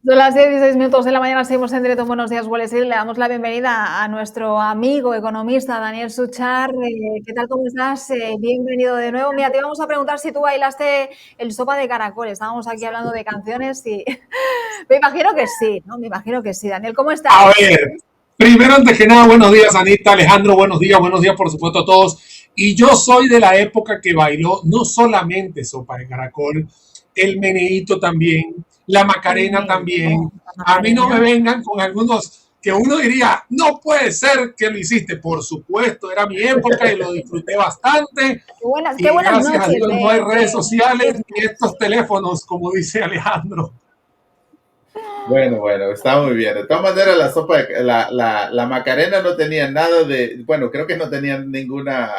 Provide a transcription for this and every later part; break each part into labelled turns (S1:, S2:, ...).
S1: Son las 10:16 de la mañana, seguimos en directo en Buenos Días, Wall Street. Le damos la bienvenida a nuestro amigo economista Daniel Suchard. ¿Qué tal, cómo estás? Bienvenido de nuevo. Mira, te íbamos a preguntar si tú bailaste el Sopa de Caracol. Estábamos aquí hablando de canciones y me imagino que sí, ¿no? Me imagino que sí. Daniel, ¿cómo
S2: A
S1: estás?
S2: ver, primero antes que nada, buenos días Anita, Alejandro, buenos días por supuesto a todos. Y yo soy de la época que bailó no solamente Sopa de Caracol, el meneíto también, la
S1: El
S2: Macarena
S1: merengue,
S2: también.
S1: la
S2: A mí no me
S1: Macarena.
S2: vengan con algunos que uno diría, no puede ser que lo hiciste. Por supuesto, era mi época y lo disfruté bastante.
S1: Qué
S2: Y
S1: buenas
S2: gracias a
S1: noches
S2: Dios no hay redes
S1: de
S2: sociales ni
S1: fiesta.
S2: estos teléfonos, como dice Alejandro.
S3: Bueno, está muy bien. De todas maneras, la Macarena no tenía nada de, bueno, creo que no tenía ninguna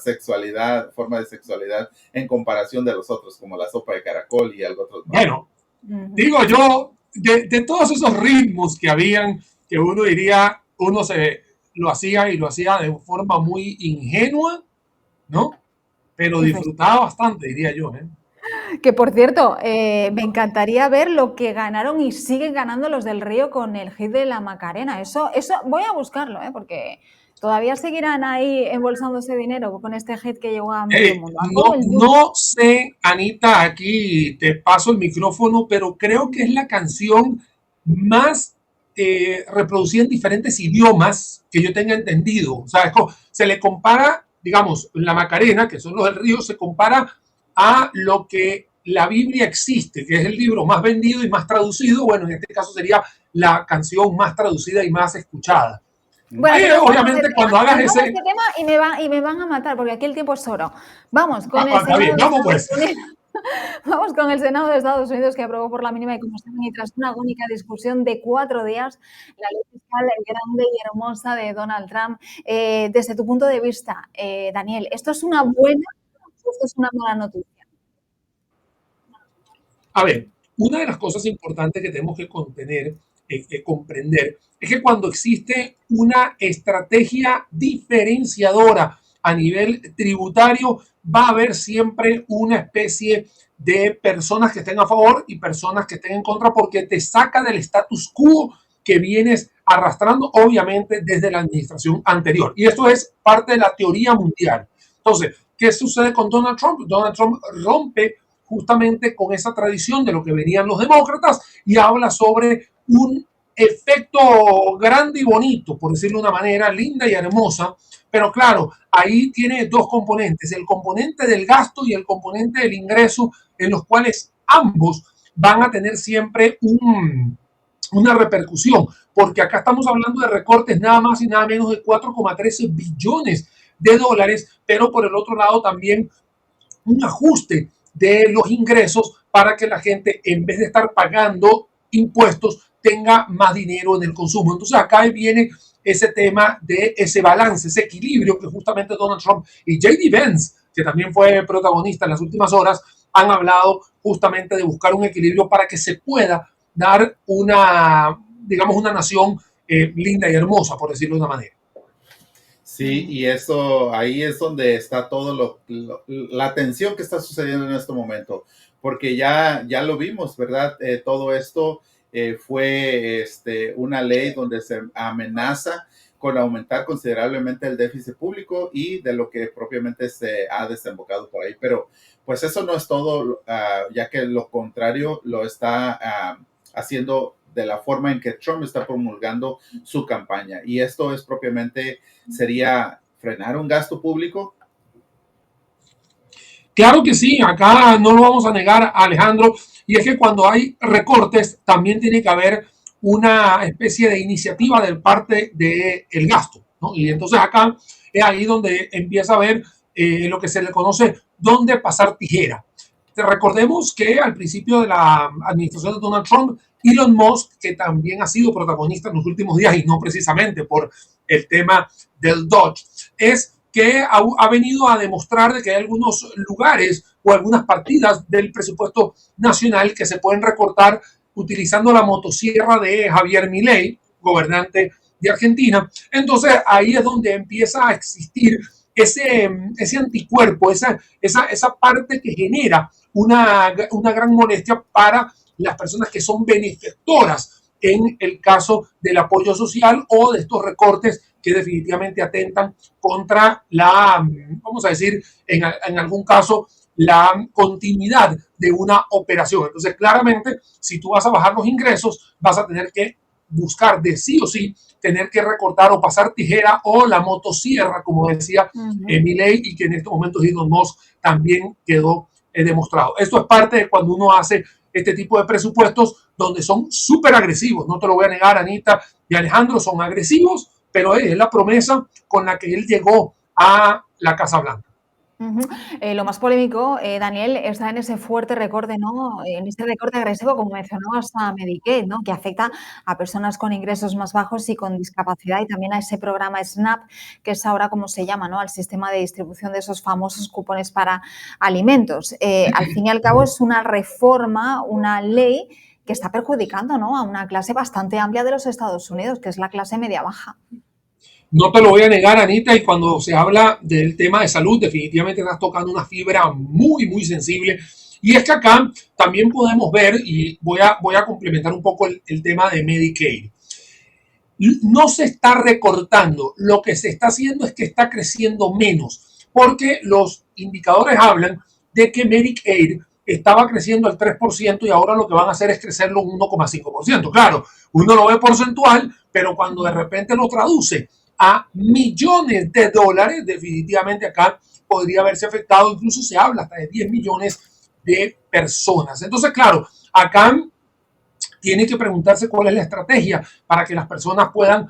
S3: sexualidad, forma de sexualidad en comparación de los otros, como la sopa de caracol y algo otros más.
S2: Bueno, digo yo, de todos esos ritmos que habían, que uno diría, uno se lo hacía y lo hacía de forma muy ingenua, ¿no? Pero
S1: Y fes-
S2: disfrutaba bastante, diría yo, ¿eh?
S1: Que por cierto, me encantaría ver lo que ganaron y siguen ganando los del Río con el hit de la Macarena. Eso voy a buscarlo, porque todavía seguirán ahí embolsando ese dinero con este hit que llegó a medio mundo, a todo
S2: No,
S1: el mundo.
S2: no sé, Anita, aquí te paso el micrófono, pero creo que es la canción más reproducida en diferentes idiomas que yo tenga entendido. O sea, se le compara, digamos, la Macarena, que son los del Río, se compara a lo que la Biblia existe, que es el libro más vendido y más traducido. Bueno, en este caso sería la canción más traducida y más escuchada.
S1: Bueno,
S2: Ahí,
S1: que nos vamos de
S2: obviamente,
S1: tema.
S2: cuando hagas
S1: Nos vamos
S2: ese...
S1: de tema y me van a matar, porque aquí el tiempo es oro. Vamos con el
S2: Está
S1: Senado
S2: bien,
S1: de
S2: vamos
S1: Estados
S2: pues.
S1: Unidos. Vamos con el Senado de Estados Unidos que aprobó por la mínima y como saben, y tras una agónica discusión de 4 días, la ley fiscal grande y hermosa de Donald Trump. Desde tu punto de vista, Daniel, ¿esto es una buena o esto es una mala noticia?
S2: A ver, una de las cosas importantes que tenemos que comprender, es que cuando existe una estrategia diferenciadora a nivel tributario, va a haber siempre una especie de personas que estén a favor y personas que estén en contra, porque te saca del status quo que vienes arrastrando, obviamente, desde la administración anterior. Y esto es parte de la teoría mundial. Entonces, ¿qué sucede con Donald Trump? Donald Trump rompe justamente con esa tradición de lo que venían los demócratas y habla sobre un efecto grande y bonito, por decirlo de una manera, linda y hermosa, pero claro, ahí tiene dos componentes, el componente del gasto y el componente del ingreso, en los cuales ambos van a tener siempre una repercusión, porque acá estamos hablando de recortes nada más y nada menos de 4,13 billones de dólares, pero por el otro lado también un ajuste de los ingresos para que la gente, en vez de estar pagando impuestos, tenga más dinero en el consumo. Entonces acá viene ese tema de ese balance, ese equilibrio que justamente Donald Trump y JD Vance, que también fue protagonista en las últimas horas, han hablado justamente de buscar un equilibrio para que se pueda dar una, digamos, una nación linda y hermosa, por decirlo de una manera.
S3: Sí, y eso ahí es donde está todo la tensión que está sucediendo en este momento, porque ya lo vimos, ¿verdad? Todo esto fue una ley donde se amenaza con aumentar considerablemente el déficit público y de lo que propiamente se ha desembocado por ahí. Pero pues eso no es todo, ya que lo contrario lo está haciendo de la forma en que Trump está promulgando su campaña. Y esto es propiamente, sería frenar un gasto público.
S2: Claro que sí, acá no lo vamos a negar, Alejandro, y es que cuando hay recortes también tiene que haber una especie de iniciativa de parte del gasto, ¿no? Y entonces acá es ahí donde empieza a haber lo que se le conoce dónde pasar tijera. Recordemos que al principio de la administración de Donald Trump, Elon Musk, que también ha sido protagonista en los últimos días y no precisamente por el tema del Dodge, es que ha venido a demostrar de que hay algunos lugares o algunas partidas del presupuesto nacional que se pueden recortar utilizando la motosierra de Javier Milei, gobernante de Argentina. Entonces ahí es donde empieza a existir ese anticuerpo, esa parte que genera una gran molestia para las personas que son benefactoras en el caso del apoyo social o de estos recortes que definitivamente atentan contra la, vamos a decir, en algún caso, la continuidad de una operación. Entonces, claramente, si tú vas a bajar los ingresos, vas a tener que buscar de sí o sí tener que recortar o pasar tijera o la motosierra, como decía Milei, y que en estos momentos Elon Musk también quedó demostrado. Esto es parte de cuando uno hace este tipo de presupuestos donde son súper agresivos. No te lo voy a negar, Anita y Alejandro, son agresivos, pero es la promesa con la que él llegó a la Casa Blanca.
S1: Lo más polémico, Daniel, está en ese fuerte recorte, ¿no? En ese recorte agresivo, como mencionabas, a Medicaid, ¿no? Que afecta a personas con ingresos más bajos y con discapacidad, y también a ese programa SNAP, que es ahora como se llama, ¿no? Al sistema de distribución de esos famosos cupones para alimentos. Al fin y al cabo es una reforma, una ley que está perjudicando, ¿no? A una clase bastante amplia de los Estados Unidos, que es la clase media-baja.
S2: No te lo voy a negar, Anita, y cuando se habla del tema de salud, definitivamente estás tocando una fibra muy, muy sensible. Y es que acá también podemos ver, y voy a complementar un poco el tema de Medicaid. No se está recortando, lo que se está haciendo es que está creciendo menos, porque los indicadores hablan de que Medicaid estaba creciendo al 3% y ahora lo que van a hacer es crecerlo un 1,5%. Claro, uno lo ve porcentual, pero cuando de repente lo traduce a millones de dólares, definitivamente acá podría haberse afectado, incluso se habla hasta de 10 millones de personas. Entonces, claro, acá tiene que preguntarse cuál es la estrategia para que las personas puedan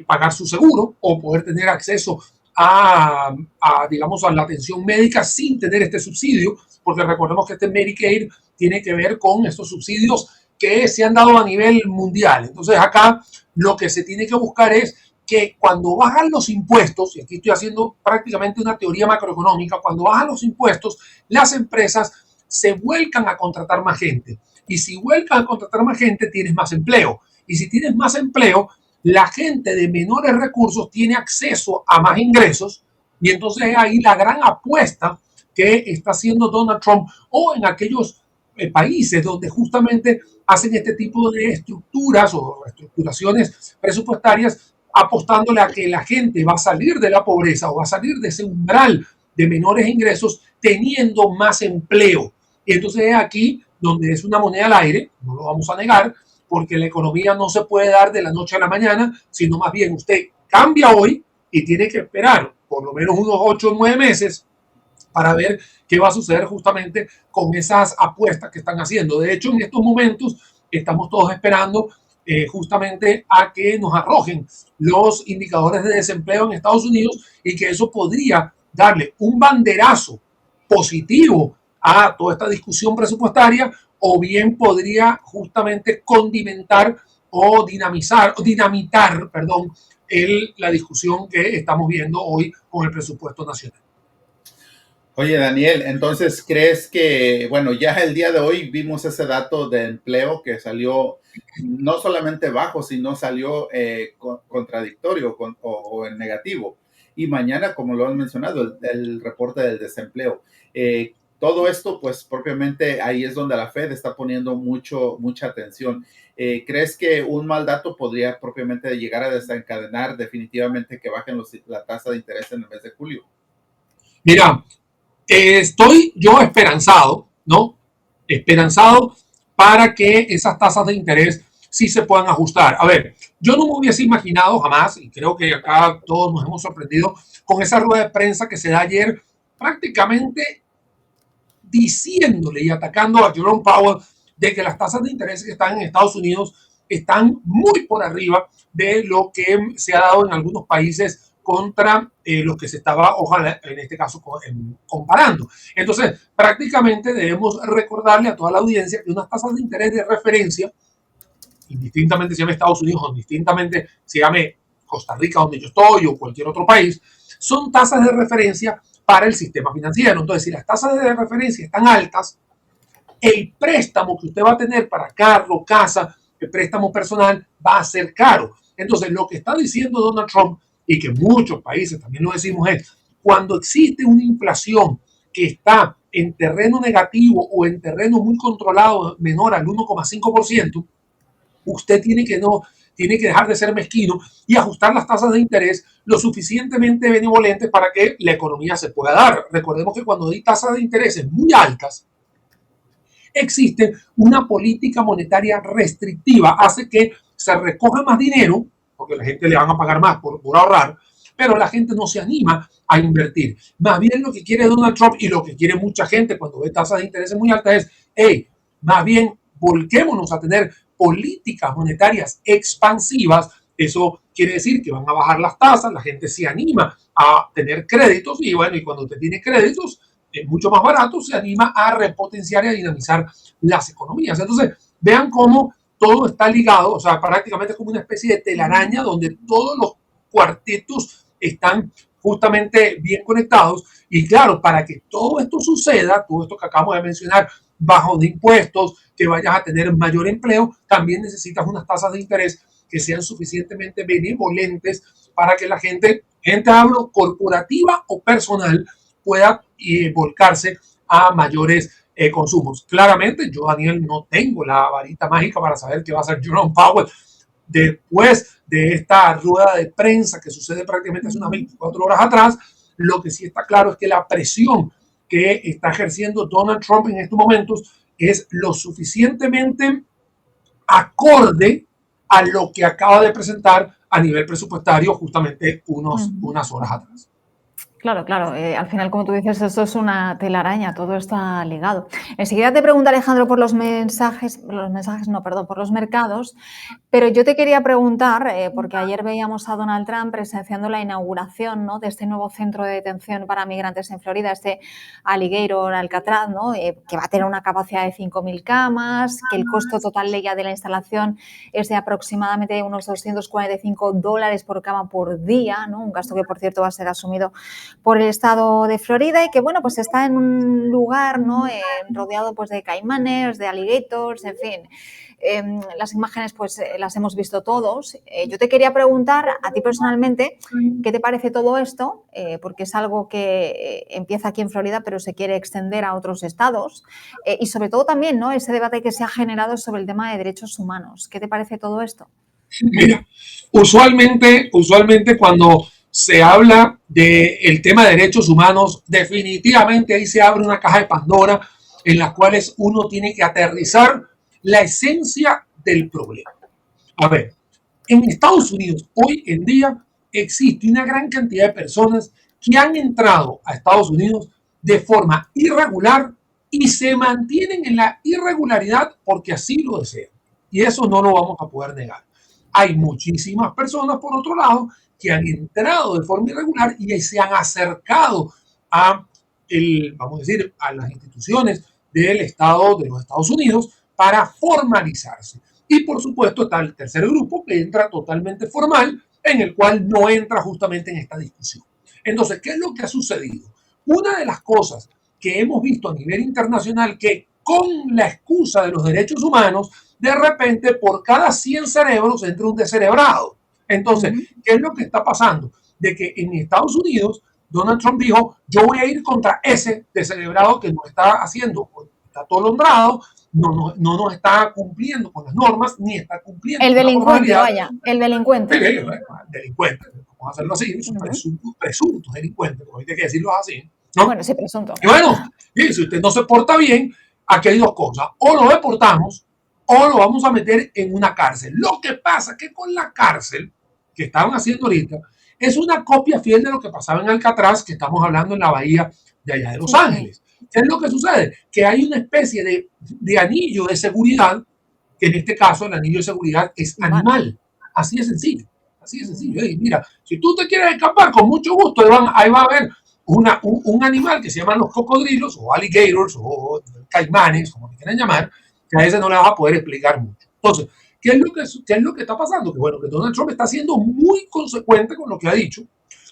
S2: pagar su seguro o poder tener acceso digamos, a la atención médica sin tener este subsidio, porque recordemos que este Medicaid tiene que ver con estos subsidios que se han dado a nivel mundial. Entonces, acá lo que se tiene que buscar es que cuando bajan los impuestos, y aquí estoy haciendo prácticamente una teoría macroeconómica, cuando bajan los impuestos, las empresas se vuelcan a contratar más gente. Y si vuelcan a contratar más gente, tienes más empleo. Y si tienes más empleo, la gente de menores recursos tiene acceso a más ingresos. Y entonces ahí la gran apuesta que está haciendo Donald Trump o en aquellos países donde justamente hacen este tipo de estructuras o reestructuraciones presupuestarias, apostándole a que la gente va a salir de la pobreza o va a salir de ese umbral de menores ingresos teniendo más empleo. Y entonces es aquí donde es una moneda al aire, no lo vamos a negar, porque la economía no se puede dar de la noche a la mañana, sino más bien usted cambia hoy y tiene que esperar por lo menos unos 8 o 9 meses para ver qué va a suceder justamente con esas apuestas que están haciendo. De hecho, en estos momentos estamos todos esperando justamente a que nos arrojen los indicadores de desempleo en Estados Unidos y que eso podría darle un banderazo positivo a toda esta discusión presupuestaria, o bien podría justamente condimentar o dinamitar, perdón, la discusión que estamos viendo hoy con el presupuesto nacional.
S3: Oye, Daniel, entonces, ¿crees que, bueno, ya el día de hoy vimos ese dato de empleo que salió no solamente bajo, sino salió contradictorio o en negativo? Y mañana, como lo han mencionado, el reporte del desempleo. Todo esto, pues propiamente ahí es donde la Fed está poniendo mucha atención. ¿Crees que un mal dato podría propiamente llegar a desencadenar definitivamente que bajen la tasa de interés en el mes de julio?
S2: Mira, estoy yo esperanzado, ¿no? Esperanzado para que esas tasas de interés sí se puedan ajustar. A ver, yo no me hubiese imaginado jamás, y creo que acá todos nos hemos sorprendido con esa rueda de prensa que se da ayer, prácticamente diciéndole y atacando a Jerome Powell de que las tasas de interés que están en Estados Unidos están muy por arriba de lo que se ha dado en algunos países contra los que se estaba, ojalá, en este caso, comparando. Entonces, prácticamente debemos recordarle a toda la audiencia que unas tasas de interés de referencia, indistintamente se llame Estados Unidos o indistintamente se llame Costa Rica, donde yo estoy, o cualquier otro país, son tasas de referencia para el sistema financiero. Entonces, si las tasas de referencia están altas, el préstamo que usted va a tener para carro, casa, el préstamo personal va a ser caro. Entonces, lo que está diciendo Donald Trump, y que muchos países también lo decimos, es cuando existe una inflación que está en terreno negativo o en terreno muy controlado menor al 1,5%, usted tiene que dejar de ser mezquino y ajustar las tasas de interés lo suficientemente benevolentes para que la economía se pueda dar. Recordemos que cuando hay tasas de intereses muy altas, existe una política monetaria restrictiva, hace que se recoja más dinero, porque la gente le van a pagar más por ahorrar, pero la gente no se anima a invertir. Más bien lo que quiere Donald Trump y lo que quiere mucha gente cuando ve tasas de intereses muy altas es, hey, más bien volquémonos a tener políticas monetarias expansivas. Eso quiere decir que van a bajar las tasas, la gente se anima a tener créditos y bueno, y cuando usted tiene créditos mucho más baratos, se anima a repotenciar y a dinamizar las economías. Entonces, vean cómo todo está ligado, o sea, prácticamente es como una especie de telaraña donde todos los cuartetos están justamente bien conectados. Y claro, para que todo esto suceda, todo esto que acabamos de mencionar, bajo de impuestos, que vayas a tener mayor empleo, también necesitas unas tasas de interés que sean suficientemente benevolentes para que la gente hablo corporativa o personal, pueda volcarse a mayores consumos. Claramente, yo, Daniel, no tengo la varita mágica para saber qué va a hacer Jerome Powell después de esta rueda de prensa que sucede prácticamente hace unas 24 horas atrás. Lo que sí está claro es que la presión que está ejerciendo Donald Trump en estos momentos es lo suficientemente acorde a lo que acaba de presentar a nivel presupuestario justamente unas horas atrás.
S1: Claro, claro. Al final, como tú dices, esto es una telaraña, todo está ligado. Enseguida te pregunto, Alejandro, por los mercados, pero yo te quería preguntar, porque ayer veíamos a Donald Trump presenciando la inauguración, ¿no?, de este nuevo centro de detención para migrantes en Florida, este Alligator Alcatraz, ¿no?, que va a tener una capacidad de 5.000 camas, que el costo total de la instalación es de aproximadamente unos $245 por cama por día, ¿no?, un gasto que, por cierto, va a ser asumido por el estado de Florida y que, bueno, pues está en un lugar, ¿no?, rodeado pues de caimanes, de alligators, en fin. Las imágenes pues las hemos visto todos. Yo te quería preguntar a ti personalmente qué te parece todo esto, porque es algo que empieza aquí en Florida pero se quiere extender a otros estados, y sobre todo también, ¿no?, ese debate que se ha generado sobre el tema de derechos humanos. ¿Qué te parece todo esto?
S2: Mira, usualmente cuando se habla del tema de derechos humanos, definitivamente ahí se abre una caja de Pandora en las cuales uno tiene que aterrizar la esencia del problema. A ver, en Estados Unidos hoy en día existe una gran cantidad de personas que han entrado a Estados Unidos de forma irregular y se mantienen en la irregularidad porque así lo desean. Y eso no lo vamos a poder negar. Hay muchísimas personas, por otro lado, que han entrado de forma irregular y se han acercado vamos a decir, a las instituciones del Estado de los Estados Unidos para formalizarse. Y por supuesto está el tercer grupo que entra totalmente formal, en el cual no entra justamente en esta discusión. Entonces, ¿qué es lo que ha sucedido? Una de las cosas que hemos visto a nivel internacional, que con la excusa de los derechos humanos, de repente por cada 100 cerebros entra un descerebrado. Entonces, ¿qué es lo que está pasando? De que en Estados Unidos Donald Trump dijo, yo voy a ir contra ese descerebrado que nos está haciendo, está atolondrado, no nos está cumpliendo con las normas, ni está cumpliendo
S1: el
S2: con
S1: delincuente, vaya, el delincuente.
S2: El delincuente, vamos a hacerlo así, presuntos delincuentes, porque hay que decirlo así, ¿no?
S1: Bueno, sí, presunto.
S2: Y bueno, si usted no se porta bien, aquí hay dos cosas, o lo deportamos, o lo vamos a meter en una cárcel. Lo que pasa es que con la cárcel que estaban haciendo ahorita, es una copia fiel de lo que pasaba en Alcatraz, que estamos hablando en la bahía de allá de Los Ángeles. ¿Qué es lo que sucede? Que hay una especie de anillo de seguridad, que en este caso el anillo de seguridad es animal. Así de sencillo. Así de sencillo. Y mira, si tú te quieres escapar, con mucho gusto, ahí va a haber un animal que se llaman los cocodrilos, o alligators, o caimanes, como le quieran llamar, que a ese no le vas a poder explicar mucho. Entonces, ¿qué es lo que está pasando? Que bueno, que Donald Trump está siendo muy consecuente con lo que ha dicho,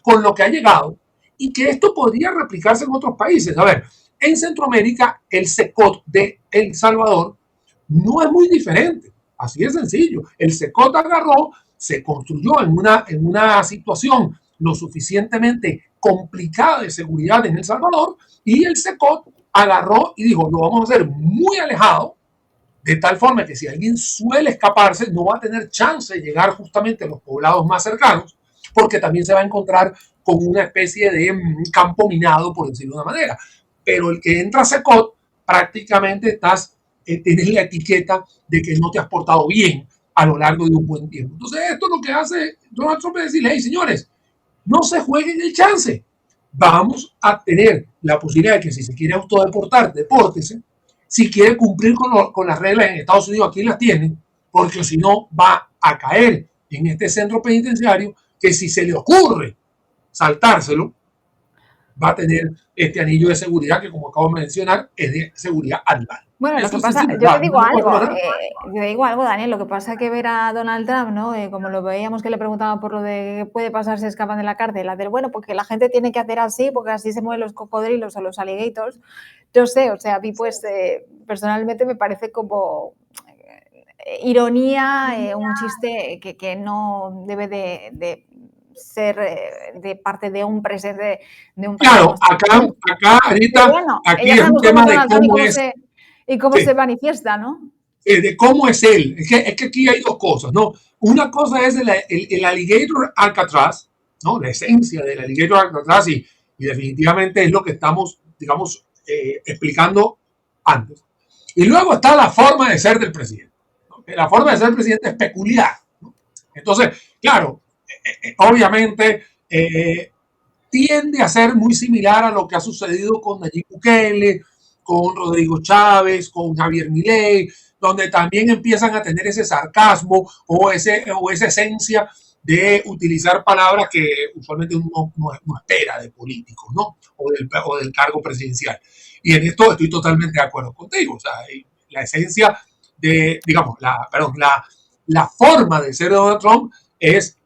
S2: con lo que ha llegado, y que esto podría replicarse en otros países. A ver, en Centroamérica, el CECOT de El Salvador no es muy diferente. Así de sencillo. El CECOT agarró, se construyó en una situación lo suficientemente complicada de seguridad en El Salvador, y el CECOT agarró y dijo, lo vamos a hacer muy alejado, de tal forma que si alguien suele escaparse, no va a tener chance de llegar justamente a los poblados más cercanos, porque también se va a encontrar con una especie de campo minado, por decirlo de una manera. Pero el que entra a Secot, prácticamente tienes la etiqueta de que no te has portado bien a lo largo de un buen tiempo. Entonces, esto lo que hace Donald Trump es decirle, hey, señores, no se jueguen el chance. Vamos a tener la posibilidad de que si se quiere autodeportar, depórtese. Si quiere cumplir con las reglas en Estados Unidos, aquí las tienen, porque si no va a caer en este centro penitenciario que si se le ocurre saltárselo, va a tener este anillo de seguridad que, como acabo de mencionar, es de seguridad animal.
S1: Bueno, lo que pasa, yo te digo algo, Daniel, lo que pasa es que ver a Donald Trump, ¿no? Como lo veíamos que le preguntaban por lo de qué puede pasar si escapan de la cárcel, bueno, porque la gente tiene que hacer así, porque así se mueven los cocodrilos o los alligators. Yo sé, o sea, a mí pues personalmente me parece como ironía, un chiste que no debe de ser de parte de un presidente de un país.
S2: Claro, acá ahorita,
S1: bueno,
S2: aquí es un tema de cómo es.
S1: Y cómo se manifiesta, ¿no?
S2: De cómo es él. Es que aquí hay dos cosas, ¿no? Una cosa es el alligator Alcatraz, ¿no? La esencia del alligator Alcatraz y definitivamente es lo que estamos, digamos, explicando antes. Y luego está la forma de ser del presidente, ¿no? La forma de ser del presidente es peculiar, ¿no? Entonces, claro, obviamente tiende a ser muy similar a lo que ha sucedido con Nayib Bukele, con Rodrigo Chávez, con Javier Milei, donde también empiezan a tener ese sarcasmo o esa esencia de utilizar palabras que usualmente uno no espera de políticos, ¿no? O del cargo presidencial. Y en esto estoy totalmente de acuerdo contigo. O sea, la esencia de, digamos, la forma de ser de Donald Trump es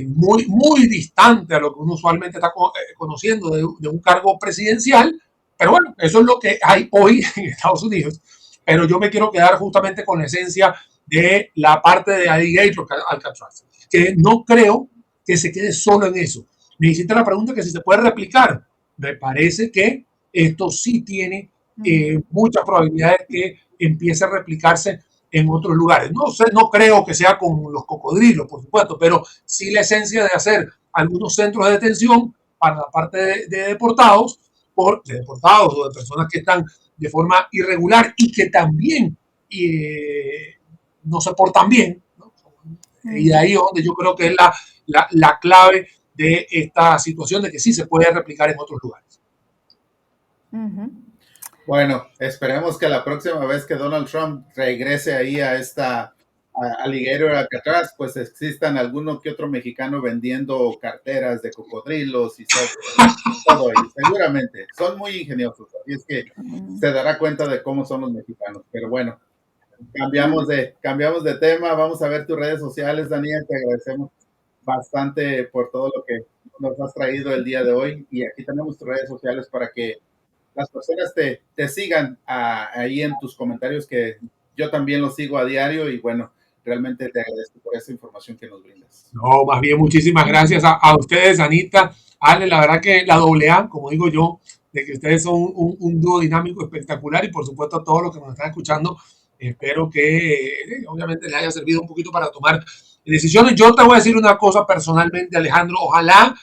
S2: muy, muy distante a lo que uno usualmente está conociendo de un cargo presidencial. Pero bueno, eso es lo que hay hoy en Estados Unidos. Pero yo me quiero quedar justamente con la esencia de la parte de alligator Alcatraz, que no creo que se quede solo en eso. Me hiciste la pregunta que si se puede replicar. Me parece que esto sí tiene muchas probabilidades que empiece a replicarse en otros lugares. No sé, no creo que sea con los cocodrilos, por supuesto, pero sí la esencia de hacer algunos centros de detención para la parte de deportados, de deportados o de personas que están de forma irregular y que también no se portan bien, ¿no? Y de ahí es donde yo creo que es la clave de esta situación de que sí se puede replicar en otros lugares.
S3: Bueno, esperemos que la próxima vez que Donald Trump regrese ahí a esta alligator Alcatraz, pues existan alguno que otro mexicano vendiendo carteras de cocodrilos y todo ello. Seguramente son muy ingeniosos, así es que se dará cuenta de cómo son los mexicanos. Pero bueno, cambiamos de tema. Vamos a ver tus redes sociales, Daniel. Te agradecemos bastante por todo lo que nos has traído el día de hoy. Y aquí tenemos tus redes sociales para que las personas te sigan ahí en tus comentarios, que yo también los sigo a diario y bueno, realmente te agradezco por esa información que nos brindas.
S2: No, más bien muchísimas gracias a ustedes, Anita, Ale, la verdad que la AA, como digo yo, de que ustedes son un dúo dinámico espectacular y por supuesto a todos los que nos están escuchando, espero que obviamente les haya servido un poquito para tomar decisiones. Yo te voy a decir una cosa personalmente, Alejandro, ojalá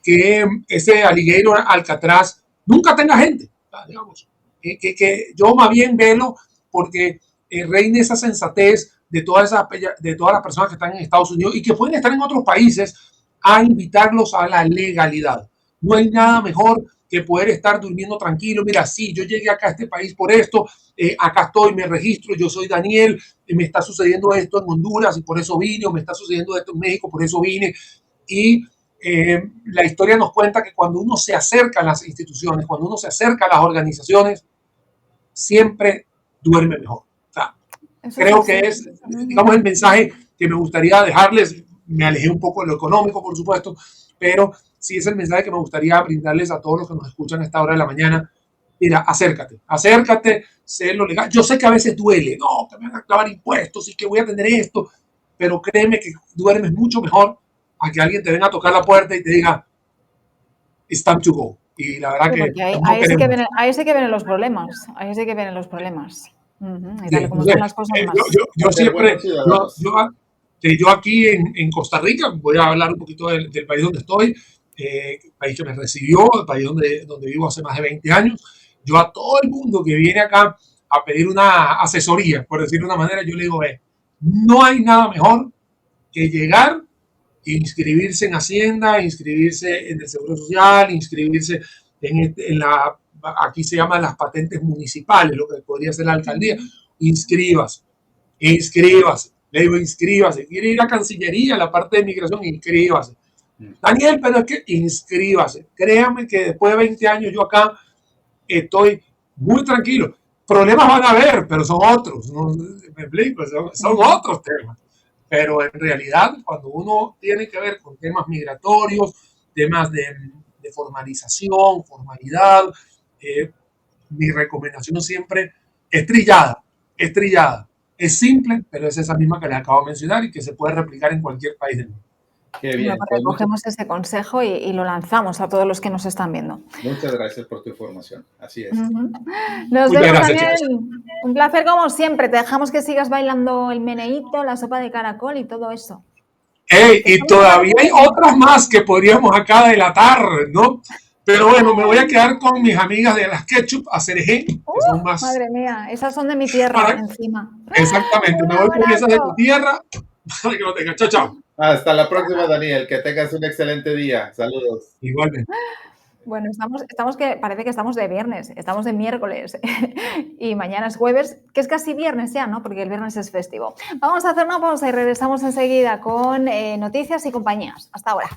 S2: que ese alligator Alcatraz nunca tenga gente, digamos, que yo más bien velo porque reine esa sensatez de todas las personas que están en Estados Unidos y que pueden estar en otros países a invitarlos a la legalidad. No hay nada mejor que poder estar durmiendo tranquilo. Mira, sí, yo llegué acá a este país por esto, acá estoy, me registro, yo soy Daniel, me está sucediendo esto en Honduras y por eso vine, o me está sucediendo esto en México, por eso vine. Y la historia nos cuenta que cuando uno se acerca a las instituciones, cuando uno se acerca a las organizaciones, siempre duerme mejor. O sea, creo que es, digamos, el mensaje que me gustaría dejarles. Me alejé un poco de lo económico, por supuesto, pero sí es el mensaje que me gustaría brindarles a todos los que nos escuchan a esta hora de la mañana. Mira, acércate, sé lo legal. Yo sé que a veces duele, no, que me van a clavar impuestos y que voy a tener esto, pero créeme que duermes mucho mejor a que alguien te venga a tocar la puerta y te diga, it's time to go. y la verdad
S1: Sí,
S2: que
S1: porque ahí,
S2: no queremos.
S1: ahí sí que vienen los problemas. Ahí sí que vienen los problemas. Y tal y
S2: Sí,
S1: como están
S2: entonces,
S1: las cosas más.
S2: yo
S3: Ser
S2: siempre,
S3: buenos ciudadanos.
S2: yo aquí en Costa Rica, voy a hablar un poquito del país donde estoy, el país que me recibió, el país donde vivo hace más de 20 años. Yo a todo el mundo que viene acá a pedir una asesoría, por decirlo de una manera, yo le digo, no hay nada mejor que llegar, inscribirse en Hacienda, inscribirse en el Seguro Social, inscribirse en la, aquí se llaman las patentes municipales, lo que podría ser la alcaldía, inscríbase, inscríbase, le digo inscríbase, quiere ir a Cancillería, la parte de migración, inscríbase. Daniel, pero es que inscríbase, créame que después de 20 años yo acá estoy muy tranquilo. Problemas van a haber, pero son otros, ¿no? Me explico, son otros temas. Pero en realidad, cuando uno tiene que ver con temas migratorios, temas de formalización, formalidad, mi recomendación siempre es trillada, es trillada. Es simple, pero es esa misma que les acabo de mencionar y que se puede replicar en cualquier país del mundo.
S3: Qué bien.
S1: Pues
S3: Pues
S1: recogemos ese consejo y lo lanzamos a todos los que nos están viendo.
S3: muchas gracias por tu información. Así es.
S1: Nos
S2: Muchas
S1: vemos,
S2: gracias,
S1: Daniel.
S2: chicos.
S1: Un placer como siempre. Te dejamos que sigas bailando el meneíto, la sopa de caracol y todo eso.
S2: Y todavía hay otras más que podríamos acá delatar, ¿no? Pero bueno, me voy a quedar con mis amigas de las ketchup a Cereje, que son más.
S1: Madre mía, esas son de mi tierra encima.
S2: Exactamente, me voy con esas de tu tierra para que lo tengas. Chao, chao.
S3: Hasta la próxima, Daniel. Que tengas un excelente día. Saludos.
S2: Igualmente.
S1: Bueno, estamos que parece que estamos de viernes, estamos de miércoles y mañana es jueves, que es casi viernes ya, ¿no? Porque el viernes es festivo. Vamos a hacer una pausa y regresamos enseguida con noticias y compañías. Hasta ahora.